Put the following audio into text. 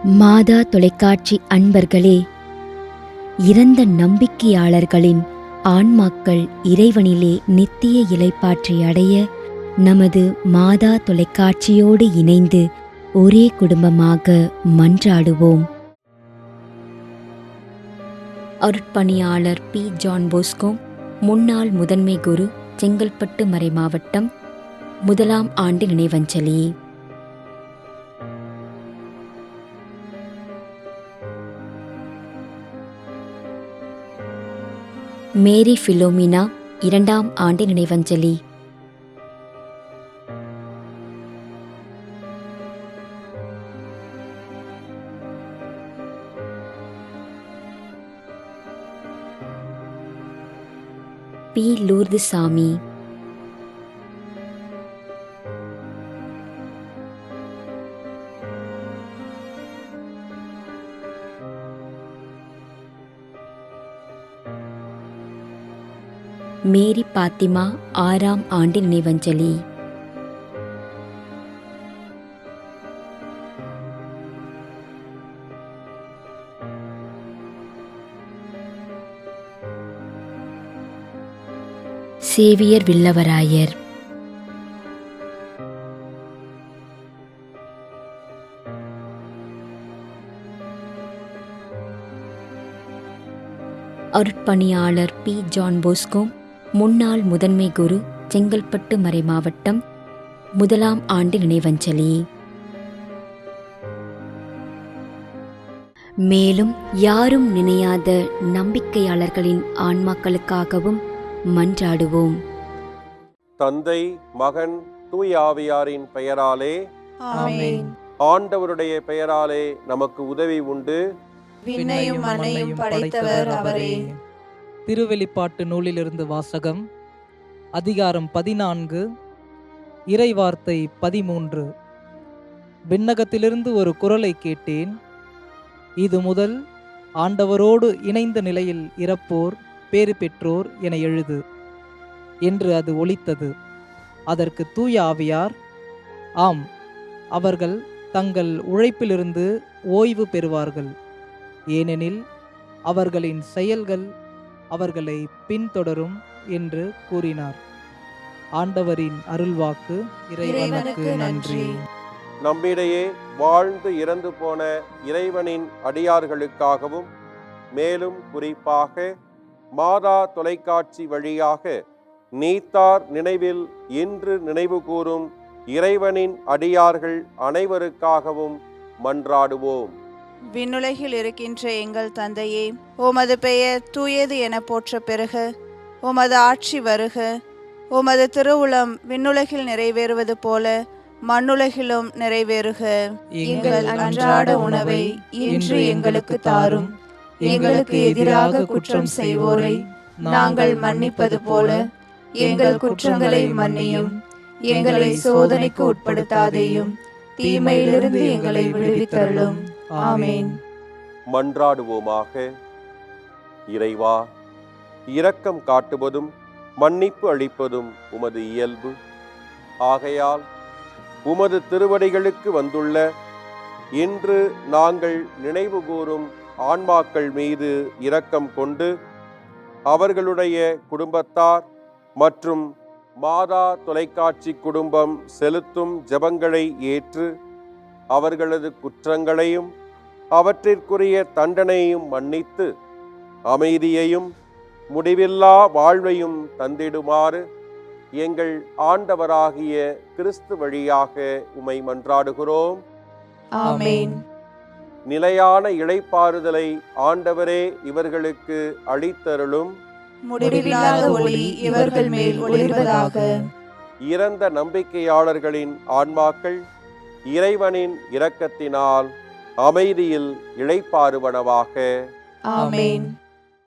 மாதா தொலைக்காட்சி அன்பர்களே, இறந்த நம்பிக்கையாளர்களின் ஆன்மாக்கள் இறைவனிலே நித்திய இளைப்பாற்றி அடைய நமது மாதா தொலைக்காட்சியோடு இணைந்து ஒரே குடும்பமாக மன்றாடுவோம். அருட்பணியாளர் பி. ஜான் போஸ்கோ, முன்னாள் முதன்மை குரு, செங்கல்பட்டு மறைமாவட்டம், 1ஆம் ஆண்டு நினைவஞ்சலி. மேரி பிலோமினா, 2ஆம் ஆண்டு நினைவஞ்சலி. பி. லூர்து சாமி, மேரி பாத்திமா, 6ஆம் ஆண்டு நினைவஞ்சலி. சேவியர் வில்லவராயர், அருட்பணியாளர் பி. ஜான் போஸ்கோ, முன்னாள் முதன்மை குரு, செங்கல்பட்டு மறைமாவட்டம், 1ஆம் ஆண்டு நினைவஞ்சலி. மேலும் யாரும் நினையாத நம்பிக்கையாளர்களின் ஆன்மாக்களுக்காகவும் மன்றாடுவோம். தந்தை, மகன், தூய ஆவியாரின் பெயராலே ஆமென். ஆண்டவருடைய பெயராலே நமக்கு உதவி உண்டு. விண்ணையும் மண்ணையும் படைத்தவர் அவரே. திருவெளிப்பாட்டு நூலிலிருந்து வாசகம். அதிகாரம் 14, இறைவார்த்தை 13. விண்ணகத்திலிருந்து ஒரு குரலை கேட்டேன். இது முதல் ஆண்டவரோடு இணைந்த நிலையில் இறப்போர் பேறு பெற்றோர் என எழுது என்று அது ஒலித்தது. அதற்கு தூய ஆவியார், ஆம், அவர்கள் தங்கள் உழைப்பிலிருந்து ஓய்வு பெறுவார்கள், ஏனெனில் அவர்களின் செயல்கள் அவர்களை பின்தொடரும் என்று கூறினார். ஆண்டவரின் அருள்வாக்கு. இறைவனுக்கு நன்றி. நம்மிடையே வாழ்ந்து இறந்து போன இறைவனின் அடியார்களுக்காகவும், மேலும் குறிப்பாக மாதா தொலைக்காட்சி வழியாக நீத்தார் நினைவில் இன்று நினைவு கூறும் இறைவனின் அடியார்கள் அனைவருக்காகவும் மன்றாடுவோம். விண்ணுலகில் இருக்கின்ற எங்கள் தந்தையே, உமது பெயர் தூயது என போற்ற பெறுக. உமது ஆட்சி வருக. உமது திருவுளம் விண்ணுலகில் நிறைவேறுவது போல மண்ணுலகிலும் நிறைவேறுக. எங்கள் அன்றாட உணவை இன்று எங்களுக்கு தாரும். எங்களுக்கு எதிராக குற்றம் செய்வோரை நாங்கள் மன்னிப்பது போல எங்கள் குற்றங்களை மன்னியும். எங்களை சோதனைக்கு உட்படுத்தாதேயும், தீமையிலிருந்து எங்களை விடுவித்தருளும். ஆமென். மன்றாடுவோமாக. இறைவா, இரக்கம் காட்டுவதும் மன்னிப்பு அளிப்பதும் உமது இயல்பு. ஆகையால் உமது திருவடிகளுக்கு வந்துள்ள இன்று நாங்கள் நினைவு கூறும் ஆன்மாக்கள் மீது இரக்கம் கொண்டு அவர்களுடைய குடும்பத்தார் மற்றும் மாதா தொலைக்காட்சி குடும்பம் செலுத்தும் ஜெபங்களை ஏற்று அவர்களது குற்றங்களையும் அவற்றிற்குரிய தண்டனையும் மன்னித்து அமைதியையும் முடிவில்லா வாழ்வையும் தந்திடுமாறு எங்கள் ஆண்டவராகிய கிறிஸ்து வழியாக உம்மை மன்றாடுகிறோம். ஆமென். நிலையான இளைப்பாறுதலை ஆண்டவரே இவர்களுக்கு அளித்தருளும். முடிவில்லாத ஒளி இவர்கள் மேல் ஒளிர்வதாக. இறந்த நம்பிக்கையாளர்களின் ஆன்மாக்கள் இறைவனின் இரக்கத்தினால் அமைதியில் இளைப்பாறுவனவாக. ஆமென்.